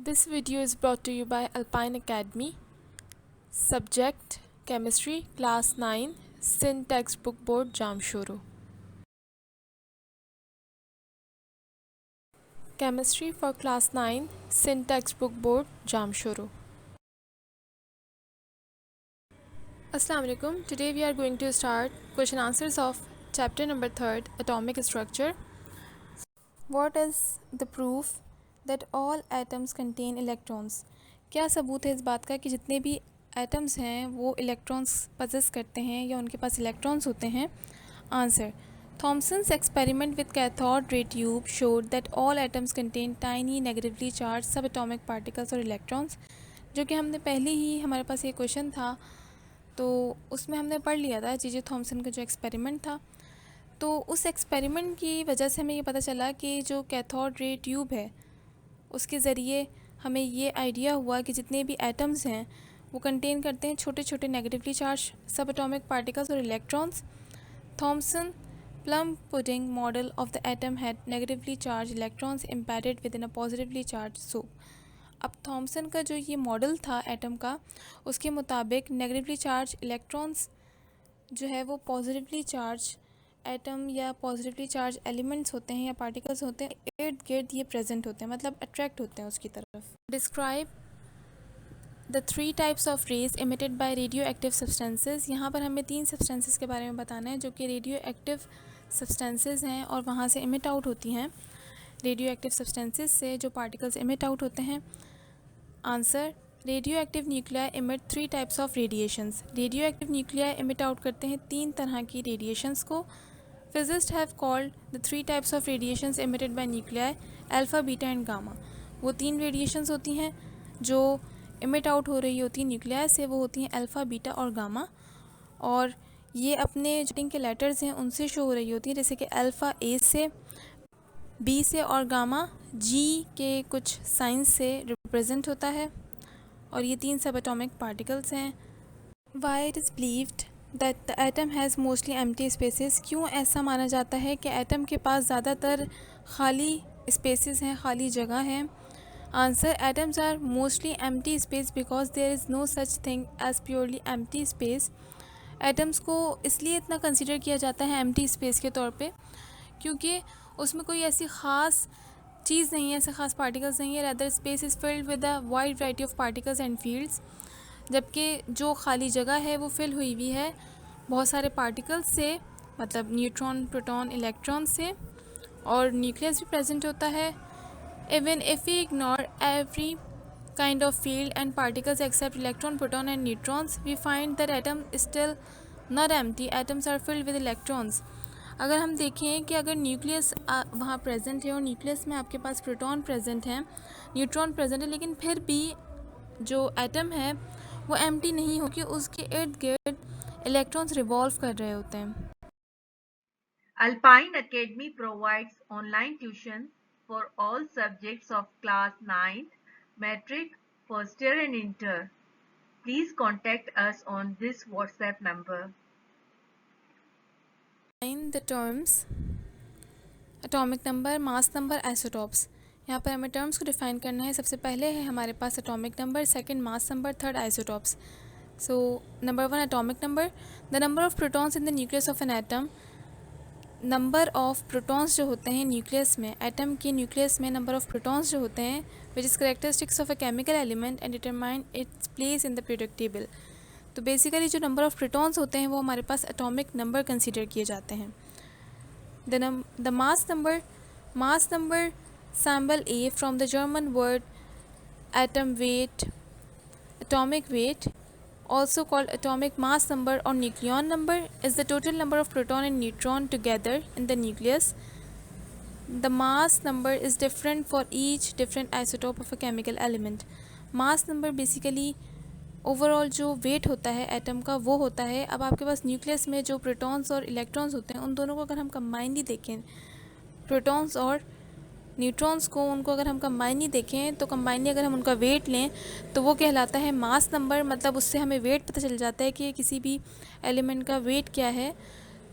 This video is brought to you by Alpine Academy. Subject Chemistry, Class 9, Sin Textbook Board, Jamshoro. Chemistry for Class 9, Sin Textbook Board, Jamshoro. Assalamu alaikum. Today we are going to start question answers of chapter number 3, Atomic Structure. What is the proof that all atoms contain electrons? क्या सबूत है इस बात का कि जितने भी atoms हैं वो इलेक्ट्रॉन्स पजेस करते हैं या उनके पास इलेक्ट्रॉन्स होते हैं? Answer, Thomson's experiment with cathode ray tube showed that all atoms contain tiny negatively charge subatomic particles और इलेक्ट्रॉन्स, जो कि हमने पहले ही हमारे पास ये क्वेश्चन था तो उसमें हमने पढ़ लिया था जे थॉमसन का जो एक्सपेरिमेंट था। तो उस एक्सपेरिमेंट की वजह से हमें ये पता चला कि जो कैथोड रे ट्यूब है उसके ज़रिए हमें ये आइडिया हुआ कि जितने भी एटम्स हैं वो कंटेन करते हैं छोटे छोटे negatively charge subatomic particles और electrons. Thomson plum pudding model of the atom had negatively charge electrons embedded within a positively charge soup. अब थॉमसन का जो ये मॉडल था एटम का, उसके मुताबिक नेगेटिवली चार्ज इलेक्ट्रॉन्स जो है वो पॉजिटिवली चार्ज एटम या पॉजिटिवली चार्ज एलिमेंट्स होते हैं या पार्टिकल्स होते हैं, इर्द गिर्द ये प्रेजेंट होते हैं, मतलब अट्रैक्ट होते हैं उसकी तरफ। Describe the 3 types of rays emitted by radioactive substances. यहाँ पर हमें 3 सब्सटेंसेज के बारे में बताना है जो कि रेडियो एक्टिव सब्सटेंसेज हैं और वहाँ से इमिट आउट होती हैं। रेडियो एक्टिव सब्सटेंसेज से जो पार्टिकल्स इमिट आउट होते हैं। Answer, radio active nuclei emit 3 types of radiations. Radio active nuclei emit out करते हैं 3 तरह की रेडिएशंस को। Physicists have called the 3 types of radiations emitted by nuclei alpha, beta and gamma. वो 3 radiations होती हैं जो इमिट आउट हो रही होती हैं न्यूक्लियाई से, वो होती हैं अल्फ़ा, बीटा और गामा, और ये अपने जो के लेटर्स हैं उनसे शो हो रही होती हैं, जैसे कि अल्फ़ा ए से, बी से और गामा जी के कुछ साइंस से रिप्रेजेंट होता है, और ये 3 सब एटॉमिक पार्टिकल्स हैं। Why it is believed that the atom has mostly empty spaces. क्यों ऐसा माना जाता है कि एटम के पास ज़्यादातर खाली स्पेसेस हैं, खाली जगह हैं? Answer, atoms are mostly empty space because there is no such thing as purely empty space. Atoms को इसलिए इतना कंसिडर किया जाता है एम्प्टी स्पेस के तौर पे क्योंकि उसमें कोई ऐसी ख़ास चीज़ नहीं है, ऐसे ख़ास पार्टिकल्स नहीं है। Rather space is filled with a wide variety of particles and fields, जबकि जो खाली जगह है वो फिल हुई हुई है बहुत सारे पार्टिकल्स से, मतलब न्यूट्रॉन, प्रोटॉन, इलेक्ट्रॉन से, और न्यूक्लियस भी प्रेजेंट होता है। Even if we ignore every kind of field and particles except electron, proton and neutrons, we find that atom still not empty, atoms are filled with electrons. अगर हम देखें कि अगर न्यूक्लियस वहाँ प्रेजेंट है और न्यूक्लियस में आपके पास प्रोटॉन प्रेजेंट है, न्यूट्रॉन प्रेजेंट है, लेकिन फिर भी जो एटम है वो एम्प्टी नहीं हो कि उसके इर्द गिर्द इलेक्ट्रॉन्स रिवॉल्व कर रहे होते हैं। Alpine Academy provides online tuition for all subjects of class 9th, metric, first year and inter. Please contact us on this WhatsApp number. In the terms atomic number, mass number, isotopes. यहाँ पर हमें terms को define करना है। सबसे पहले है हमारे पास atomic number, second mass number, third isotopes. So number 1 atomic number, the number of protons in the nucleus of an atom. Number of protons जो होते हैं न्यूक्लियस में, एटम के न्यूक्लियस में नंबर ऑफ प्रोटॉन्स जो होते हैं, which is characteristics of a chemical element and determine its place in the periodic table. तो बेसिकली जो नंबर ऑफ प्रोटॉन्स होते हैं वो हमारे पास एटॉमिक नंबर कंसीडर किए जाते हैं। The mass number sample A from the German word atom weight, atomic weight, also called atomic mass number or nucleon number, is the total number of proton and neutron together in the nucleus. The mass number is different for each different isotope of a chemical element. mass number basically overall जो wait होता है atom का वो होता है। अब आपके पास nucleus में जो प्रोटॉन्स और इलेक्ट्रॉन्स होते हैं उन दोनों को अगर हम कंबाइनली देखें, प्रोटॉन्स और न्यूट्रॉन्स को, उनको अगर हम कंबाइनली देखें तो कंबाइनली अगर हम उनका वेट लें तो वो कहलाता है मास नंबर। मतलब उससे हमें वेट पता चल जाता है कि किसी भी एलिमेंट का वेट क्या है।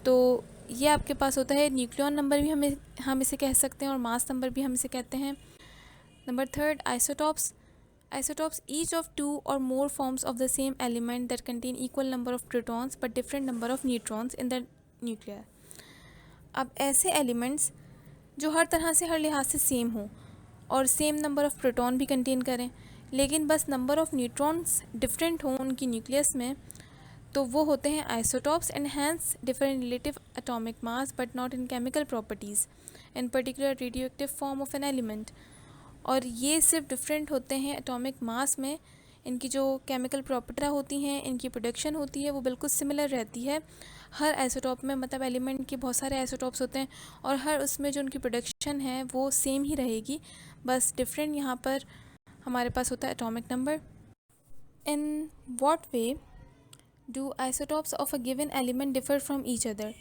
तो ये आपके पास होता है न्यूक्लियन नंबर भी हम इसे कह सकते हैं और मास नंबर भी हम इसे कहते हैं। Number third, isotopes. Isotopes, each of two or more forms of the same element that contain equal number of protons but different number of neutrons in the nucleus. अब ऐसे एलिमेंट्स जो हर तरह से हर लिहाज से सेम हो और सेम नंबर ऑफ़ प्रोटॉन भी कंटेन करें, लेकिन बस नंबर ऑफ़ न्यूट्रॉन्स डिफरेंट हों उनकी न्यूक्लियस में, तो वो होते हैं isotopes and hence differ in relative atomic mass but not in chemical properties, in particular radioactive form of an element. और ये सिर्फ डिफरेंट होते हैं एटॉमिक मास में, इनकी जो केमिकल प्रॉपर्टी होती हैं, इनकी प्रोडक्शन होती है वो बिल्कुल सिमिलर रहती है हर आइसोटॉप में। मतलब एलिमेंट के बहुत सारे आइसोटॉप्स होते हैं और हर उसमें जो उनकी प्रोडक्शन है वो सेम ही रहेगी, बस डिफरेंट यहाँ पर हमारे पास होता है atomic number. In what way do isotopes of a given element differ from each other?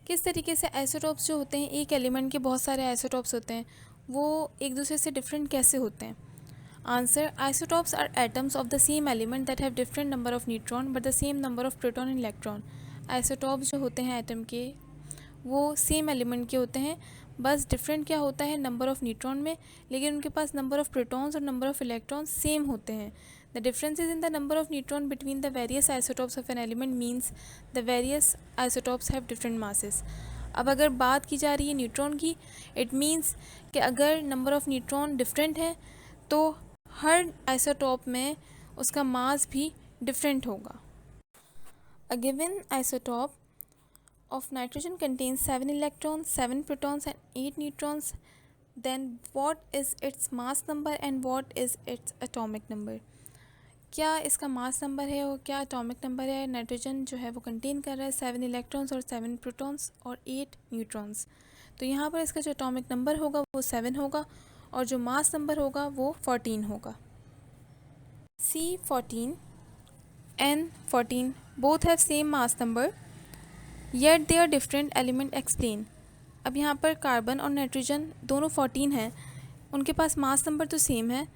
किस तरीके से आइसोटॉप्स जो होते हैं, एक एलिमेंट के बहुत सारे आइसोटॉप्स होते हैं, वो एक दूसरे से डिफरेंट कैसे होते हैं? Answer, isotopes are atoms of the same element that have different number of neutron but the same number of proton and electron. Isotopes जो होते हैं एटम के, वो सेम एलिमेंट के होते हैं, बस डिफरेंट क्या होता है नंबर ऑफ़ न्यूट्रॉन में, लेकिन उनके पास नंबर ऑफ़ प्रोटॉन्स और नंबर ऑफ़ इलेक्ट्रॉन्स सेम होते हैं। The differences in the number of neutron between the various isotopes of an element means the various isotopes have different masses. अब अगर बात की जा रही है न्यूट्रॉन की, इट मीन्स कि अगर नंबर ऑफ़ न्यूट्रॉन डिफरेंट है तो हर आइसोटॉप में उसका मास भी डिफरेंट होगा। A given isotope of nitrogen contains 7 electrons, 7 protons and 8 neutrons, then what is its mass number and what is its atomic number? क्या इसका मास नंबर है और क्या एटॉमिक नंबर है? नाइट्रोजन जो है वो कंटेन कर रहा है 7 इलेक्ट्रॉन्स और 7 प्रोटॉन्स और 8 न्यूट्रॉन्स, तो यहाँ पर इसका जो एटॉमिक नंबर होगा वो 7 होगा और जो मास नंबर होगा वो 14 होगा। C14 N14 both have same mass number yet they are different element explain. अब यहाँ पर कार्बन और नाइट्रोजन दोनों 14 हैं, उनके पास मास नंबर तो सेम है,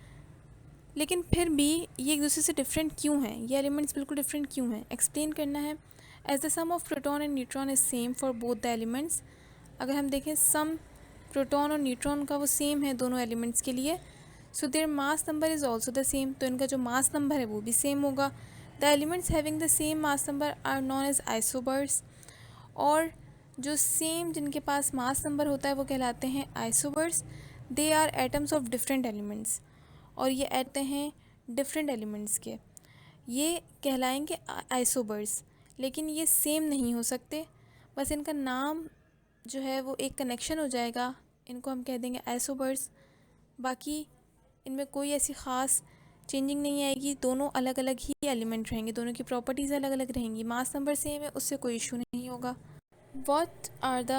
लेकिन फिर भी ये एक दूसरे से डिफरेंट क्यों हैं? ये एलिमेंट्स बिल्कुल डिफरेंट क्यों हैं? एक्सप्लेन करना है। As the sum of proton and neutron is same for both the elements. अगर हम देखें सम प्रोटॉन और न्यूट्रॉन का वो सेम है दोनों एलिमेंट्स के लिए, so their mass number is also the same, तो इनका जो मास नंबर है वो भी सेम होगा। The elements having the same mass number are known as isobars, और जो सेम जिनके पास मास नंबर होता है वो कहलाते हैं isobars. They are atoms of different elements, और ये आते हैं डिफरेंट एलिमेंट्स के, ये कहलाएंगे आइसोबर्स, लेकिन ये सेम नहीं हो सकते, बस इनका नाम जो है वो एक कनेक्शन हो जाएगा, इनको हम कह देंगे आइसोबर्स। बाकी इनमें कोई ऐसी ख़ास चेंजिंग नहीं आएगी, दोनों अलग अलग ही एलिमेंट रहेंगे, दोनों की प्रॉपर्टीज़ अलग अलग रहेंगी, मास नंबर सेम है, उससे कोई इशू नहीं होगा। What are the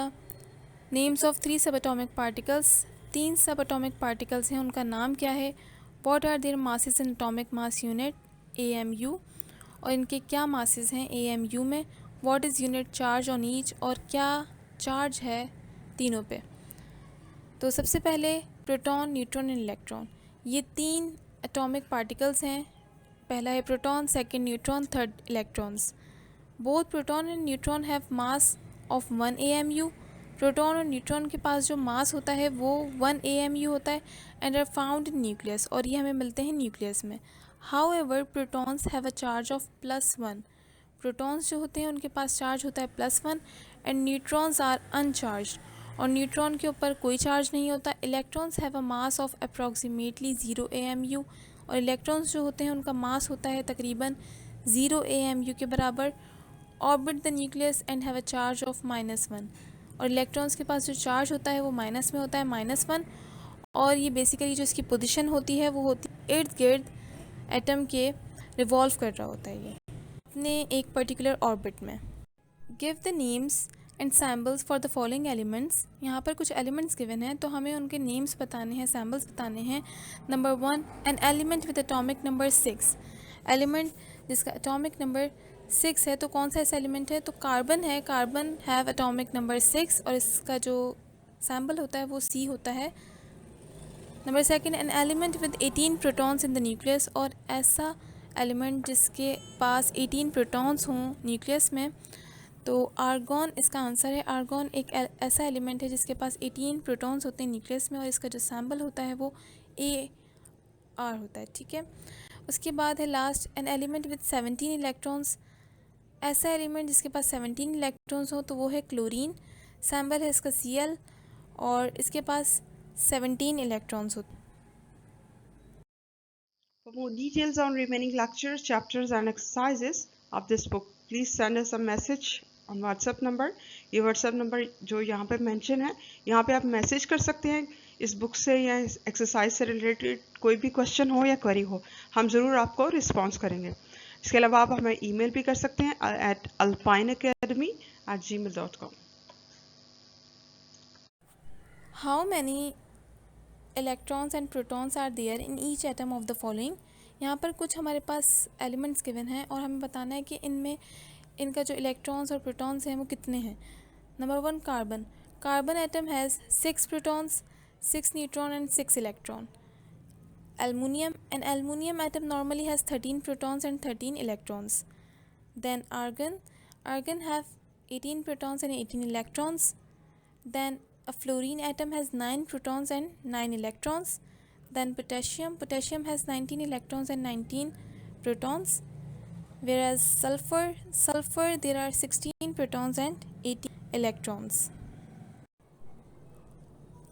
names of 3 subatomic particles? 3 subatomic particles हैं, उनका नाम क्या है? What are their masses in atomic mass unit? AMU। और इनके क्या masses हैं AMU में? What is unit charge on each? और क्या चार्ज है तीनों पे? तो सबसे पहले प्रोटॉन, न्यूट्रॉन एंड इलेक्ट्रॉन, ये 3 एटॉमिक पार्टिकल्स हैं। पहला है proton, second neutron, third electrons. Both proton and neutron have mass of 1 AMU। Proton और न्यूट्रॉन के पास जो मास होता है वो 1 AMU होता है and are found in nucleus, और ये हमें मिलते हैं न्यूक्लियस में। However protons have a charge of +1। Protons जो होते हैं उनके पास चार्ज होता है +1 एंड न्यूट्रॉन्स आर अनचार्ज, और न्यूट्रॉन के ऊपर कोई चार्ज नहीं होता। Electrons have a mass of approximately 0 AMU, और इलेक्ट्रॉन्स जो होते हैं उनका मास होता है तकरीबन 0 AMU के बराबर। Orbit the nucleus and have a charge of -1, और इलेक्ट्रॉन्स के पास जो चार्ज होता है वो माइनस में होता है -1, और ये बेसिकली जो इसकी पोजीशन होती है वो होती है इर्द गिर्द एटम के रिवॉल्व कर रहा होता है ये अपने एक पर्टिकुलर ऑर्बिट में। Give the names and symbols for the following elements. यहाँ पर कुछ एलिमेंट्स गिवन हैं तो हमें उनके नेम्स बताने हैं, सैम्बल्स बताने हैं। Number 1, an element with atomic number 6। Element जिसका एटॉमिक नंबर 6 है, तो कौन सा ऐसा एलिमेंट है? तो कार्बन है। कार्बन हैव एटॉमिक नंबर 6 और इसका जो सैम्बल होता है वो C होता है। Number 2, an element with 18 protons in the nucleus, और ऐसा एलिमेंट जिसके पास 18 प्रोटॉन्स हों न्यूक्लियस में, तो आर्गॉन इसका आंसर है। आर्गॉन एक ऐसा एलिमेंट है जिसके पास 18 प्रोटॉन्स होते हैं न्यूक्लियस में, और इसका जो सैम्बल होता है वो AR होता है, ठीक है। उसके बाद है last, an element with 17 electrons. ऐसा एलिमेंट जिसके पास 17 इलेक्ट्रॉन्स हो तो वो है क्लोरीन। सैम्बल है इसका Cl और इसके पास 17 इलेक्ट्रॉन्स होते हैं। For more details on remaining lectures, chapters and exercises of this book, please send us a message on WhatsApp number. ये WhatsApp number जो यहाँ पे mention है, यहाँ पे आप मैसेज कर सकते हैं इस बुक से या इस एक्सरसाइज से रिलेटेड कोई भी क्वेश्चन हो या क्वेरी हो, हम ज़रूर आपको रिस्पॉन्स करेंगे। इसके अलावा आप हमें ईमेल भी कर सकते हैं at alpineacademy@gmail.com. How many electrons and protons are there in each atom of the following. यहाँ पर कुछ हमारे पास एलिमेंट्स गिवन हैं और हमें बताना है कि इनमें इनका जो इलेक्ट्रॉन्स और प्रोटॉन्स हैं वो कितने हैं। Number 1 carbon. Carbon atom has 6 protons, 6 neutron and 6 electron. Aluminium, an aluminium atom normally has 13 protons and 13 electrons. Then argon, argon have 18 protons and 18 electrons. Then a fluorine atom has 9 protons and 9 electrons. Then potassium, potassium has 19 electrons and 19 protons. Whereas sulfur, sulfur there are 16 protons and 18 electrons.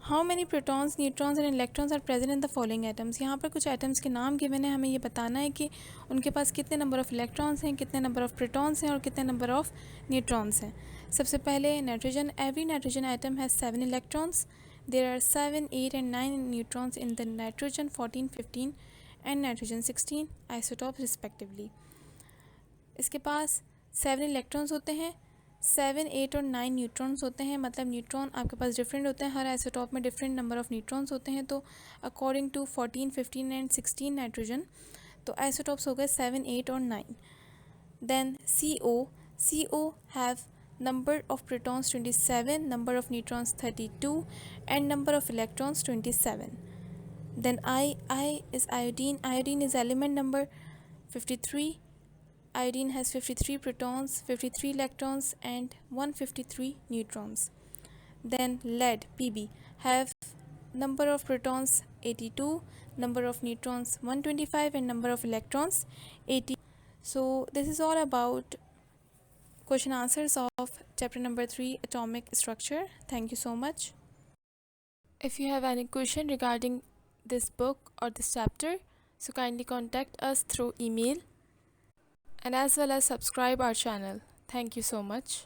How many protons, neutrons and electrons are present in the following atoms. यहाँ पर कुछ atoms के नाम given है, हमें ये बताना है कि उनके पास कितने नंबर ऑफ़ इलेक्ट्रॉन्स हैं, कितने नंबर ऑफ़ प्रोटॉन्स हैं और कितने नंबर ऑफ़ न्यूट्रॉन्स हैं। सबसे पहले nitrogen. Every nitrogen atom has 7 electrons. There are 7, 8 and 9 neutrons in the nitrogen 14, 15 and nitrogen 16 isotope respectively. इसके पास 7 इलेक्ट्रॉन्स होते हैं, 7, 8 और 9 न्यूट्रॉन्स होते हैं। मतलब न्यूट्रॉन आपके पास डिफरेंट होते हैं, हर आइसोटॉप में डिफरेंट नंबर ऑफ़ न्यूट्रॉन्स होते हैं। तो अकॉर्डिंग टू 14, 15 एंड 16 नाइट्रोजन, तो आइसोटॉप्स हो गए 7, 8 और 9। Then CO have number of protons 27, number of neutrons 32 and number of electrons 27। Then I is iodine. Iodine is element number 53. Iodine has 53 protons, 53 electrons and 153 neutrons. Then lead, Pb, have number of protons 82, number of neutrons 125 and number of electrons 80. So this is all about question answers of chapter number 3, atomic structure. Thank you so much. If you have any question regarding this book or this chapter, so kindly contact us through email and as well as subscribe our channel. Thank you so much.